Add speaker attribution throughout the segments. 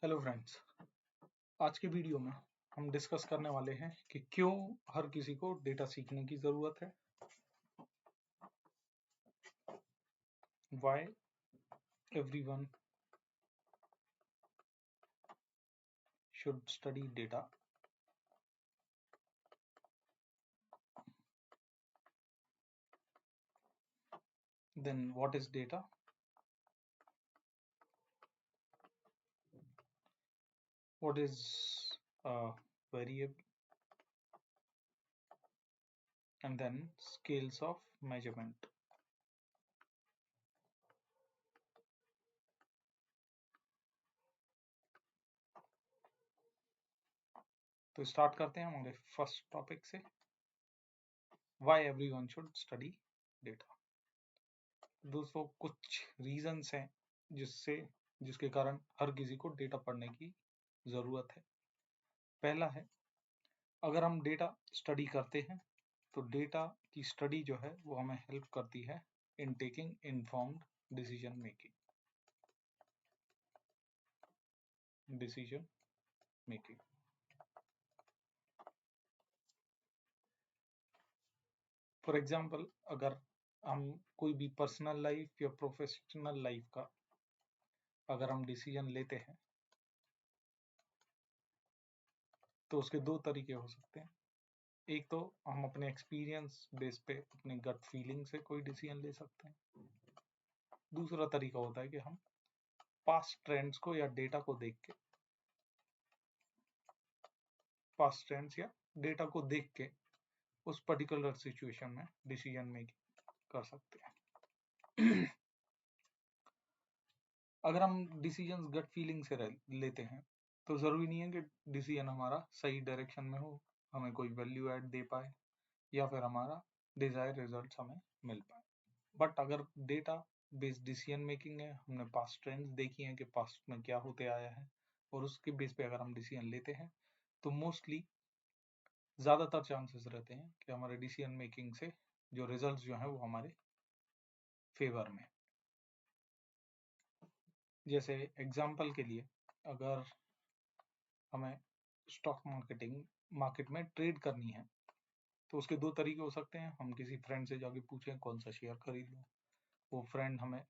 Speaker 1: Hello friends, आज के video में हम डिस्कस करने वाले हैं कि क्यों हर किसी को डेटा सीखने की जरूरत है। Why everyone should study data. Then what is data? What is a variable? And then scales of measurement. तो स्टार्ट करते हैं हमारे फर्स्ट टॉपिक से, Why everyone should study data. दोस्तों, कुछ रीजंस हैं जिसके कारण हर किसी को डेटा पढ़ने की जरूरत है। पहला है, अगर हम डेटा स्टडी करते हैं तो डेटा की स्टडी जो है वो हमें हेल्प करती है in taking informed decision making. For example, अगर हम कोई भी पर्सनल लाइफ या प्रोफेशनल लाइफ का अगर हम डिसीजन लेते हैं तो उसके दो तरीके हो सकते हैं। एक तो हम अपने एक्सपीरियंस बेस पे अपने गट फीलिंग से कोई डिसीजन ले सकते हैं। दूसरा तरीका होता है कि हम पास्ट ट्रेंड्स को या डेटा को देख के उस पर्टिकुलर सिचुएशन में डिसीजन मेकिंग कर सकते हैं। अगर हम डिसीजन गट फीलिंग से लेते हैं तो जरूरी नहीं है कि डिसीजन हमारा सही डायरेक्शन में हो, हमें कोई वैल्यू ऐड दे पाए या फिर हमारा डिजायर रिजल्ट हमें मिल पाए। बट अगर डेटा बेस्ड डिसीजन मेकिंग है, हमने पास्ट ट्रेंड्स देखी हैं कि पास्ट में क्या होते आया है और उसके बेस पे अगर हम डिसीजन लेते हैं तो मोस्टली ज्यादातर चांसेस रहते हैं कि हमारे डिसीजन मेकिंग से जो रिजल्ट्स जो हैं वो हमारे फेवर में। जैसे एग्जांपल के लिए, अगर हमें स्टॉक मार्केट में ट्रेड करनी है तो उसके दो तरीके हो सकते हैं। हम किसी फ्रेंड से जाके पूछें कौन सा शेयर खरीद लो, वो फ्रेंड हमें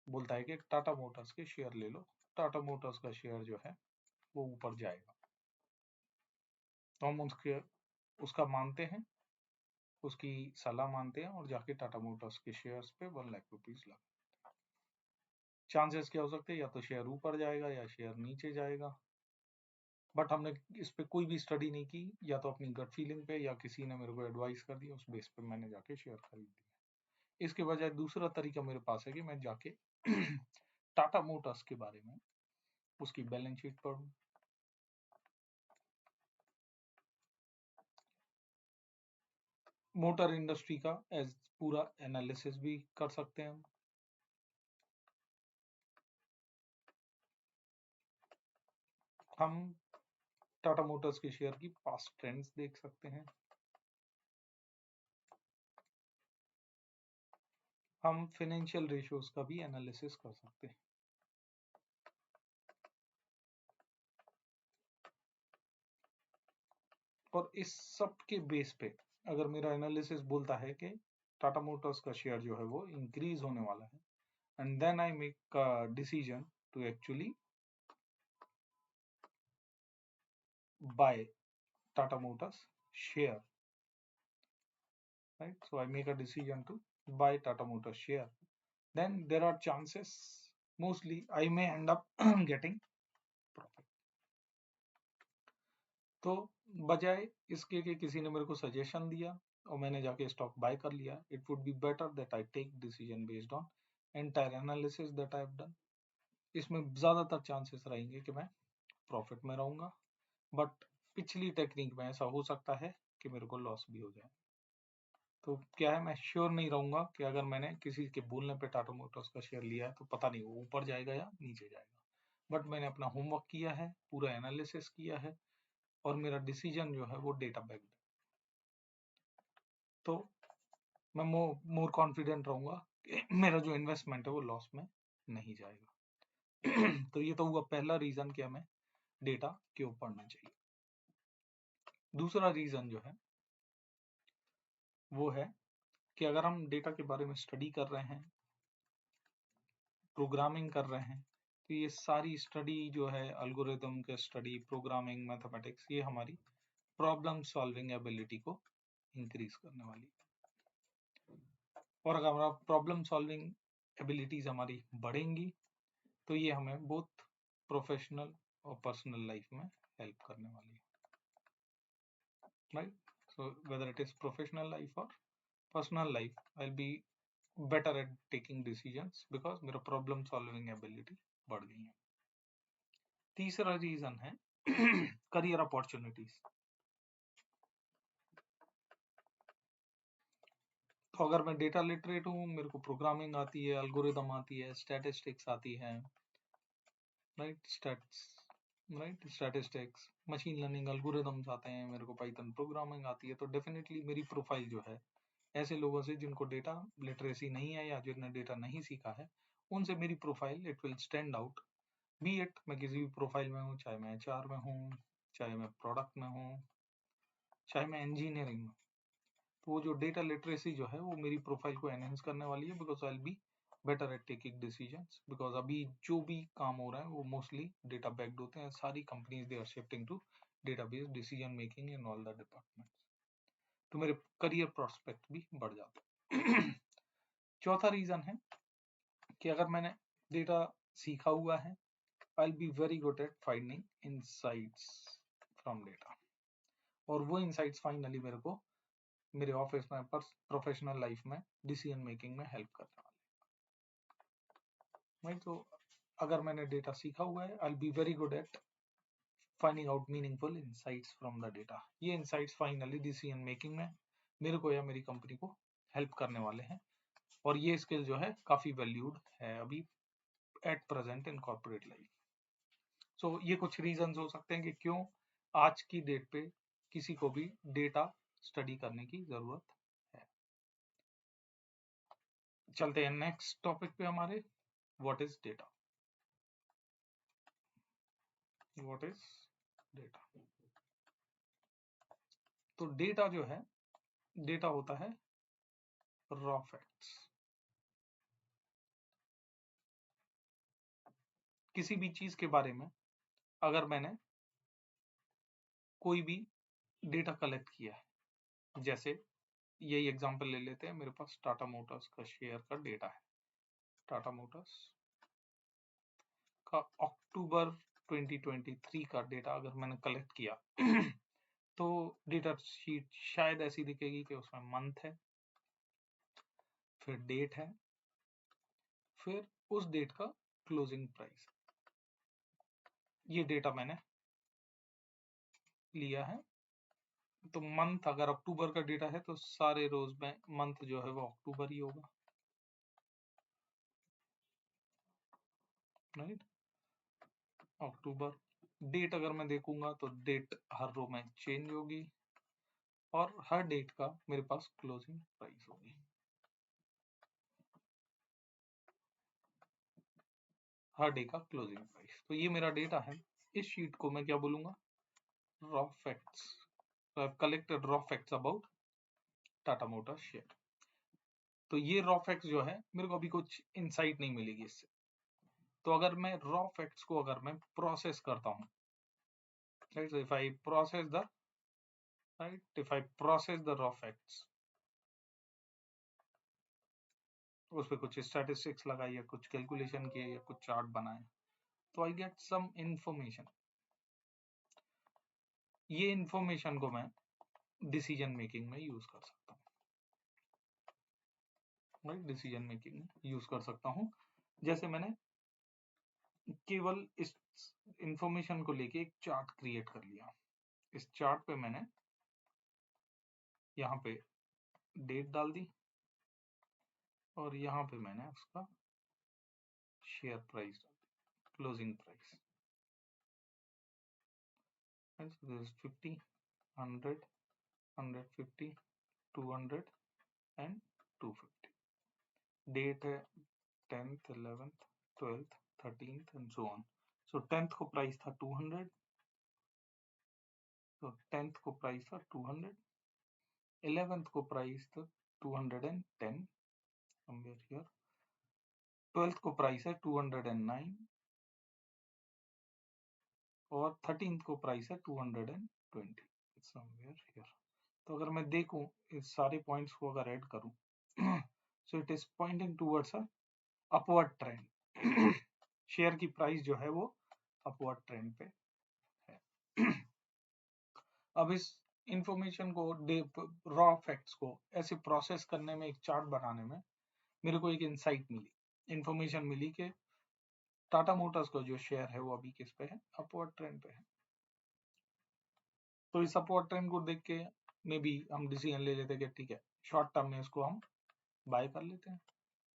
Speaker 1: बोलता है कि टाटा मोटर्स के शेयर ले लो, टाटा मोटर्स का शेयर जो है वो ऊपर जाएगा, तो हम उसका मानते हैं, उसकी सलाह मानते हैं और जाके टाटा मोटर्स के शेयर्स पे 1 लाख रुपीज लगा। चांसेस क्या हो सकते हैं, या तो शेयर ऊपर जाएगा या शेयर नीचे जाएगा। बट हमने इस पे कोई भी स्टडी नहीं की, या तो अपनी गट फीलिंग पे या किसी ने मेरे को एडवाइस कर दिया, उस बेस पे मैंने जाके शेयर खरीद दिया। इसके बजाय दूसरा तरीका मेरे पास है कि मैं जाके टाटा मोटर्स के बारे में उसकी बैलेंस शीट पढ़ूं, मोटर इंडस्ट्री का एज पूरा एनालिसिस भी कर सकते हैं हम टाटा मोटर्स के शेयर की पास्ट ट्रेंड्स देख सकते हैं, हम फाइनेंशियल रेशियोज का भी एनालिसिस कर सकते हैं। और इस सब के बेस पे अगर मेरा एनालिसिस बोलता है कि टाटा मोटर्स का शेयर जो है वो इंक्रीज होने वाला है, and then I make a decision to actually buy Tata Motors share, right? So I make a decision to buy Tata Motors share. Then there are chances, mostly I may end up getting profit. तो बजाय इसके कि किसी ने मेरे को suggestion दिया और मैंने जाके स्टॉक बाय कर लिया, it would be better that I take decision based on entire analysis that I have done. इसमें ज्यादातर चांसेस रहेंगे कि मैं प्रॉफिट में रहूंगा, बट पिछली टेक्निक में ऐसा हो सकता है कि मेरे को लॉस भी हो जाए। तो क्या है, मैं श्योर नहीं रहूंगा कि अगर मैंने किसी के बोलने पे टाटा मोटर्स का शेयर लिया है तो पता नहीं वो ऊपर जाएगा या नीचे जाएगा। बट मैंने अपना होमवर्क किया है, पूरा एनालिसिस किया है और मेरा डिसीजन जो है वो डेटा बैक्ड है, तो मैं मोर कॉन्फिडेंट रहूंगा कि मेरा जो इन्वेस्टमेंट है वो लॉस में नहीं जाएगा। तो ये तो हुआ पहला रीजन कि हमें डेटा क्यों पढ़ना चाहिए। दूसरा रीजन जो है वो है कि अगर हम डेटा के बारे में स्टडी कर रहे हैं, प्रोग्रामिंग कर रहे हैं, तो ये सारी स्टडी जो है एल्गोरिदम के स्टडी, प्रोग्रामिंग, मैथमेटिक्स, ये हमारी प्रॉब्लम सॉल्विंग एबिलिटी को इंक्रीज करने वाली है। और अगर हमारा प्रॉब्लम सॉल्विंग एबिलिटीज हमारी बढ़ेंगी तो ये हमें बहुत प्रोफेशनल और पर्सनल लाइफ में हेल्प करने वाली है, right? So whether it is professional life और personal life, I will be better at taking decisions because मेरा प्रॉब्लम सॉल्विंग एबिलिटी बढ़ गई है। तीसरा रीजन है करियर अपॉर्चुनिटीज। तो अगर मैं डेटा लिटरेट हूँ, मेरे को प्रोग्रामिंग आती है, एल्गोरिदम आती है, स्टैटिस्टिक्स आती है, right? Statistics, machine learning algorithms आते हैं, मेरे को पाइथन प्रोग्रामिंग आती है, तो डेफिनेटली मेरी प्रोफाइल जो है ऐसे लोगों से जिनको डेटा लिटरेसी नहीं है या जिन्होंने डेटा नहीं सीखा है, उनसे मेरी profile it will stand out. B it मैं किसी भी प्रोफाइल में हूँ, चाहे मैं एचआर में हूँ, चाहे मैं प्रोडक्ट में हूँ, चाहे मैं इंजीनियरिंग में, तो वो जो डेटा लिटरेसी जो है वो मेरी प्रोफाइल को एनहेंस करने वाली है because I will be better at taking decisions. Because अभी जो भी काम हो रहा है वो मोस्टली डेटा बैक्ड होते हैं, सारी companies they are shifting to database decision making in all the departments, तो मेरे करियर प्रोस्पेक्ट भी बढ़ जाते हैं। चौथा रीजन है कि अगर मैंने डेटा सीखा हुआ है, आई will be very good at finding insights from data, और वो इनसाइट्स फाइनली मेरे को मेरे ऑफिस में प्रोफेशनल लाइफ में डिसीजन मेकिंग में हेल्प करने वाले, राइट? तो अगर मैंने डेटा सीखा हुआ है, आई will be very good at finding out meaningful insights from the data. ये इनसाइट्स फाइनली डिसीजन मेकिंग में मेरे को या मेरी कंपनी को हेल्प करने वाले हैं, और ये स्किल जो है काफी वैल्यूड है अभी at present in corporate life. So ये कुछ रीजंस हो सकते हैं कि क्यों आज की डेट पे किसी को भी डेटा स्टडी करने की जरूरत है। चलते हैं नेक्स्ट टॉपिक पे हमारे, what is data. What is data? तो डेटा जो है, डेटा होता है रॉ फैक्ट्स। किसी भी चीज के बारे में अगर मैंने कोई भी डेटा कलेक्ट किया है, जैसे यही एग्जांपल ले लेते हैं, मेरे पास टाटा मोटर्स का शेयर का डेटा है। टाटा मोटर्स का अक्टूबर 2023 का डेटा अगर मैंने कलेक्ट किया तो डेटा शीट शायद ऐसी दिखेगी कि उसमें मंथ है, फिर डेट है, फिर उस डेट का क्लोजिंग प्राइस। ये डेटा मैंने लिया है। तो मंथ अगर अक्टूबर का डेटा है तो सारे रोज में मंथ जो है वो अक्टूबर ही होगा, राइट? अक्टूबर। डेट अगर मैं देखूंगा तो डेट हर रो में चेंज होगी, और हर डेट का मेरे पास क्लोजिंग प्राइस होगी। हर डे का क्लोजिंग प्राइस। तो ये मेरा डेटा है। इस शीट को मैं क्या बोलूंगा? Raw facts. So I've collected raw facts about Tata motor share. तो ये रॉ फैक्ट्स जो है, मेरे को अभी कुछ इंसाइट नहीं मिलेगी इससे। तो अगर मैं रॉ फैक्ट्स को अगर मैं प्रोसेस करता हूँ, right? If I process the raw facts, उस पर कुछ स्टैटिस्टिक्स लगाई या कुछ कैलकुलेशन किए या कुछ चार्ट बनाए, तो आई गेट सम इंफॉर्मेशन। ये इंफॉर्मेशन को मैं डिसीजन मेकिंग में यूज कर सकता हूँ, राइट? डिसीजन मेकिंग में यूज कर सकता हूँ। जैसे मैंने केवल इस इंफॉर्मेशन को लेके एक चार्ट क्रिएट कर लिया। इस चार्ट पे मैंने यहाँ पे डेट डाल दी, और यहाँ पे मैंने उसका शेयर प्राइस डाल दी, closing price. This is 50, 100, 150, 200 and 250। Date है 10th, 11th, 12th, 13th and so on. So 10th को प्राइस था 200, तो 10th को प्राइस था 200, 11th को प्राइस था 210 somewhere here, 12th को प्राइस है 209 और 13th को प्राइस है 220 somewhere here. तो अगर मैं देखूं इस सारे पॉइंट्स को अगर ऐड करूं so it is pointing towards a upward trend. Share की प्राइस जो है वो अपवर्ड ट्रेंड पे है. अब इस इंफॉर्मेशन को रॉ फैक्ट्स को ऐसे प्रोसेस करने में, एक चार्ट बनाने में मेरे को एक इंसाइट मिली, इंफॉर्मेशन मिली कि टाटा मोटर्स का जो शेयर है वो अभी किस पे है, अपवर्ड ट्रेंड पे है. तो इस अपवर्ड ट्रेंड को देख के मे बी हम डिसीजन ले लेते कि ठीक है शॉर्ट टर्म में इसको हम बाय कर लेते हैं,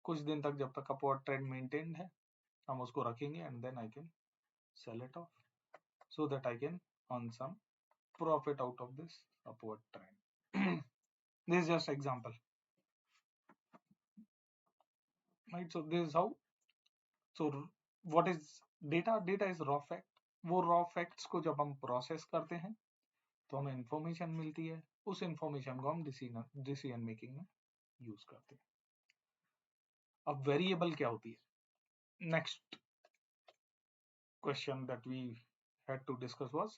Speaker 1: कुछ दिन तक जब तक अपवर्ड ट्रेंड मेंटेन्ड है हम उसको रखेंगे and then I can sell it off so that I can earn some profit out of this upward trend. This is just example, right? So this is how. So what is data? Data is raw fact. वो raw facts को जब हम process करते हैं तो हमें information मिलती है, उस information को हम decision making में use करते हैं. अब variable क्या होती है? Next question that we had to discuss was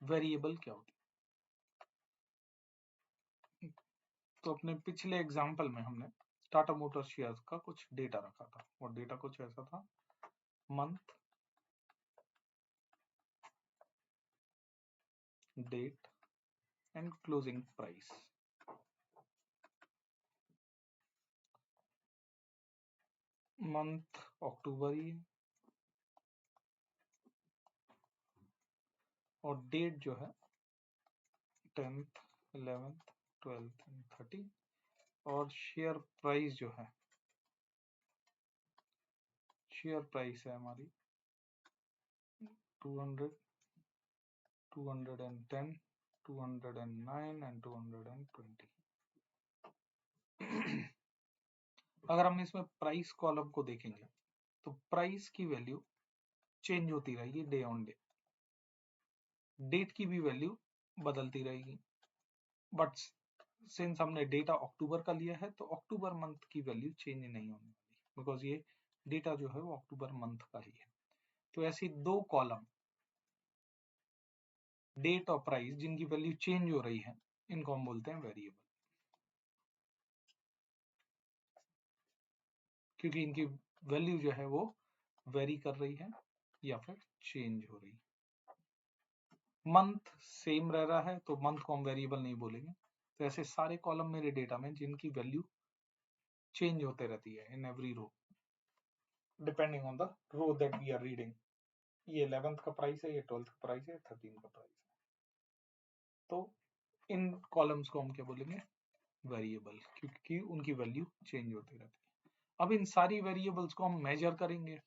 Speaker 1: variable क्या होती है. तो अपने पिछले एग्जाम्पल में हमने टाटा मोटर्स शेयर्स का कुछ डेटा रखा था और डेटा कुछ ऐसा था, month, date and closing price. Month अक्टूबर ही है और डेट जो है 10th, 11th, 12th and 13th और शेयर प्राइस जो है, शेयर प्राइस है हमारी 200, 210, 209 एंड 220. अगर हम इसमें प्राइस कॉलम को देखेंगे तो प्राइस की वैल्यू चेंज होती रहेगी डे ऑन डे, डेट की भी वैल्यू बदलती रहेगी, बट सिंस हमने डेटा अक्टूबर का लिया है तो अक्टूबर मंथ की वैल्यू चेंज नहीं होने वाली, बिकॉज ये डेटा जो है वो अक्टूबर मंथ का ही है. तो ऐसी दो कॉलम, डेट और प्राइस, जिनकी वैल्यू चेंज हो रही है, इनको हम बोलते हैं वेरिएबल, क्योंकि इनकी वैल्यू जो है वो वेरी कर रही है या फिर चेंज हो रही है. मंथ सेम रह रहा है तो मंथ को हम वेरिएबल नहीं बोलेंगे. तो ऐसे सारे कॉलम मेरे डेटा में जिनकी वैल्यू चेंज होते रहती है in every row depending on the row that we are reading. ये 11th का प्राइस है, ये 12th का प्राइस है, 13 का प्राइस है. तो इन कॉलम्स को हम क्या बोलेंगे, वेरिएबल, क्योंकि उनकी वैल्यू चेंज होती रहती है. अब इन सारी वेरिएबल्स को हम मेजर करेंगे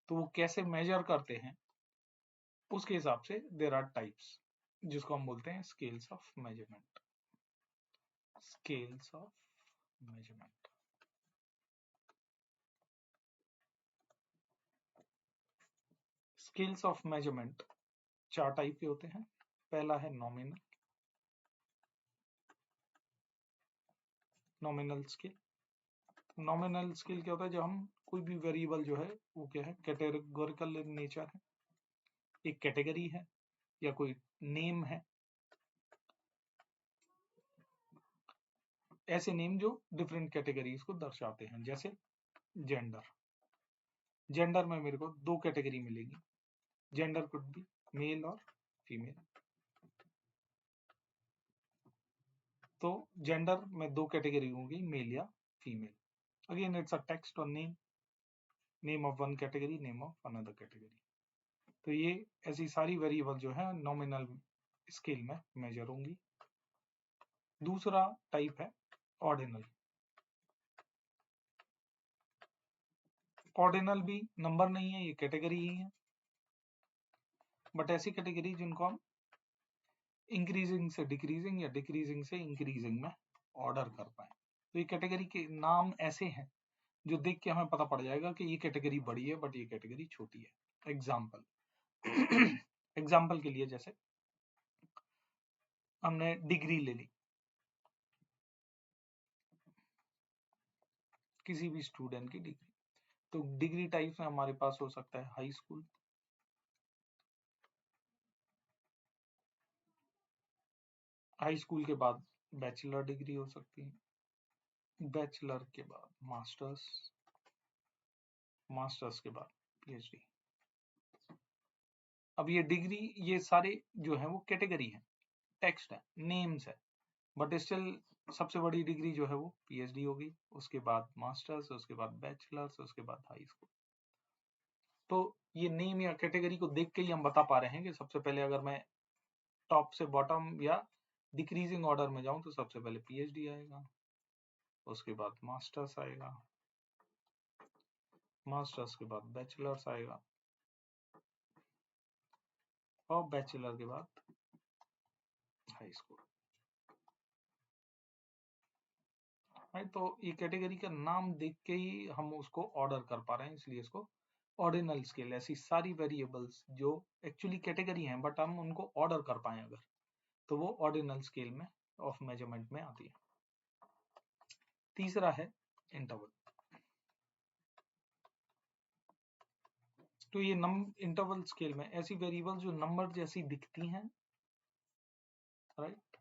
Speaker 1: तो वो कैसे मेजर करते हैं, उसके हिसाब से देयर आर टाइप्स, जिसको हम बोलते हैं scales of measurement. Scales of measurement. Scales of measurement 4 type के होते हैं. पहला है nominal. Nominal scale. Nominal scale क्या होता है, जब हम कोई भी वेरिएबल जो है वो क्या है, कैटेगोरिकल इन नेचर है, एक कैटेगरी है या कोई नेम है, ऐसे नेम जो डिफरेंट कैटेगरीज को दर्शाते हैं. जैसे जेंडर. जेंडर में मेरे को 2 कैटेगरी मिलेगी. जेंडर कुड बी मेल और फीमेल. तो जेंडर में 2 कैटेगरी होंगी, मेल या female. Again it's a text और name, name of one category, name of another category. तो ये ऐसी सारी वेरिएबल जो है नॉमिनल स्केल में मेजर होंगी. दूसरा टाइप है ऑर्डिनल. ऑर्डिनल भी नंबर नहीं है, ये कैटेगरी ही है, बट ऐसी कैटेगरी जिनको हम इंक्रीजिंग से डिक्रीजिंग या डिक्रीजिंग से इंक्रीजिंग में ऑर्डर कर पाए. तो ये कैटेगरी के नाम ऐसे हैं जो देख के हमें पता पड़ जाएगा कि ये कैटेगरी बड़ी है बट ये कैटेगरी छोटी है। एग्जाम्पल एग्जाम्पल के लिए जैसे हमने डिग्री ले ली, किसी भी स्टूडेंट की डिग्री, तो डिग्री टाइप में हमारे पास हो सकता है हाई स्कूल, हाई स्कूल के बाद बैचलर डिग्री हो सकती है, बैचलर के बाद मास्टर्स, मास्टर्स के बाद पीएचडी। अब ये डिग्री, ये सारे जो है वो कैटेगरी है, टेक्स्ट है, नेम्स है, बट स्टिल सबसे बड़ी डिग्री जो है वो पीएचडी होगी, उसके बाद मास्टर्स, उसके बाद बैचलर्स, उसके बाद हाई स्कूल। तो ये नेम या कैटेगरी को देख के ही हम बता पा रहे हैं कि सबसे पहले अगर मैं टॉप से बॉटम या डिक्रीजिंग ऑर्डर में जाऊं तो सबसे पहले पीएचडी आएगा, उसके बाद मास्टर्स आएगा, मास्टर्स के बाद बैचलर्स आएगा, और बैचलर के बाद हाई स्कूल। राइट, तो ये कैटेगरी का नाम देख के ही हम उसको ऑर्डर कर पा रहे हैं, इसलिए इसको ऑर्डिनल स्केल। ऐसी सारी वेरिएबल्स जो एक्चुअली कैटेगरी हैं बट हम उनको ऑर्डर कर पाए अगर, तो वो ऑर्डिनल स्केल में ऑफ मेजरमेंट में आती है। तीसरा है इंटरवल। तो ये इंटरवल स्केल में ऐसी वेरिएबल जो नंबर जैसी दिखती हैं, राइट,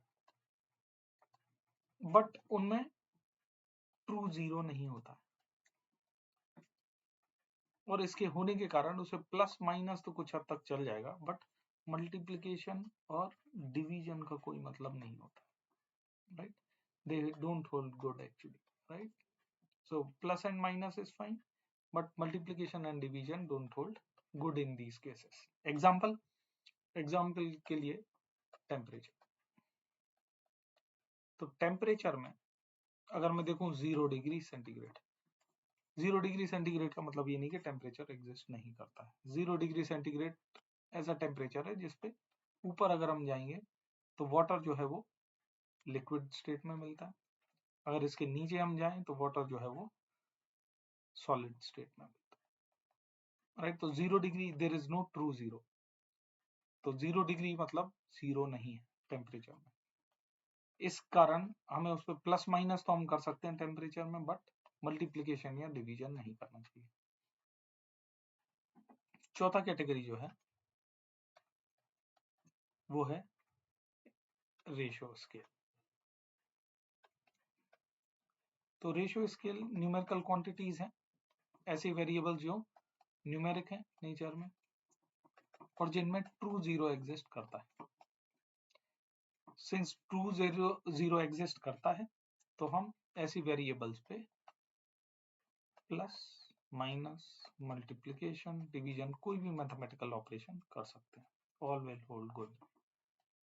Speaker 1: बट उनमें ट्रू जीरो नहीं होता, और इसके होने के कारण उसे प्लस माइनस तो कुछ हद तक चल जाएगा, बट मल्टीप्लिकेशन और डिवीजन का कोई मतलब नहीं होता, right, they don't hold good actually, right? So plus and minus is fine, but multiplication and division don't hold good in these cases. example के लिए टेम्परेचर। तो टेम्परेचर में अगर मैं देखूं 0 डिग्री सेंटीग्रेड, 0 डिग्री सेंटीग्रेड का मतलब ये नहीं कि टेम्परेचर एग्जिस्ट नहीं करता है। 0 डिग्री सेंटीग्रेड ऐसा टेम्परेचर है जिसपे ऊपर अगर हम जाएंगे तो वाटर जो है वो लिक्विड स्टेट में मिलता है, अगर इसके नीचे हम जाएं तो वाटर जो है वो सॉलिड स्टेट में मिलता है, राइट। तो 0 degree there is no true zero, तो 0 डिग्री मतलब जीरो नहीं है टेम्परेचर में। इस कारण हमें उस पर प्लस माइनस तो हम कर सकते हैं टेम्परेचर में, बट मल्टीप्लीकेशन या डिवीजन नहीं करना चाहिए। चौथा कैटेगरी जो है वो है रेशियो स्केल। तो रेशियो स्केल न्यूमेरिकल क्वांटिटीज हैं, ऐसी वेरिएबल जो न्यूमेरिक है नेचर में और जिनमें ट्रू जीरो एग्जिस्ट करता है। सिंस ट्रू जीरो एग्जिस्ट करता है तो हम ऐसी वेरिएबल्स पे प्लस माइनस मल्टीप्लिकेशन डिवीजन कोई भी मैथमेटिकल ऑपरेशन कर सकते हैं, all will hold good.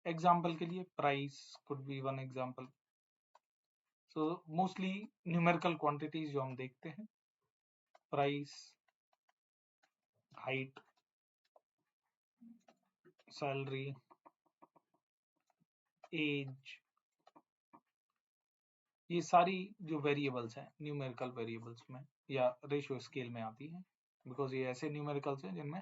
Speaker 1: Example के लिए price could be one example. So mostly numerical quantities जो हम देखते हैं, प्राइस, हाइट, सैलरी, एज, ये सारी जो वेरिएबल्स हैं न्यूमेरिकल वेरिएबल्स में या रेशियो स्केल में आती हैं, बिकॉज ये ऐसे न्यूमेरिकल्स हैं जिनमें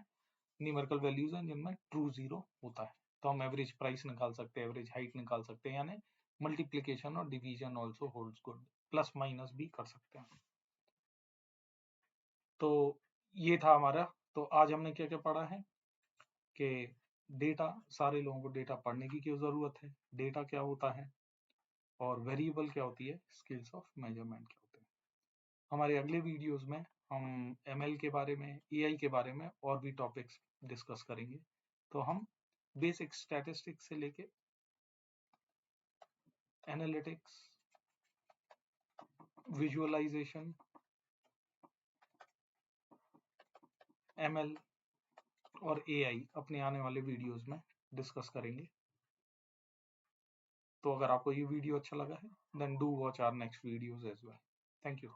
Speaker 1: न्यूमेरिकल वैल्यूज हैं जिनमें ट्रू जीरो होता है। तो हम एवरेज प्राइस निकाल सकते हैं, एवरेज हाइट निकाल सकते हैं, यानी मल्टीप्लिकेशन और division also holds good, plus minus भी कर सकते हैं। तो ये था हमारा। तो आज हमने क्या क्या पढ़ा है कि डेटा, सारे लोगों को डेटा पढ़ने की क्यों जरूरत है, डेटा क्या होता है, और वेरिएबल क्या होती है, स्केल्स ऑफ मेजरमेंट क्या होते हैं। हमारे अगले वीडियोस में हम एमएल के बारे में, एआई के बारे में और भी टॉपिक्स डिस्कस करेंगे। तो हम बेसिक स्टैटिस्टिक्स से लेके एनालिटिक्स, विजुअलाइजेशन, एमएल और एआई अपने आने वाले वीडियोस में डिस्कस करेंगे। तो अगर आपको ये वीडियो अच्छा लगा है, then do watch our next videos as well. Thank you.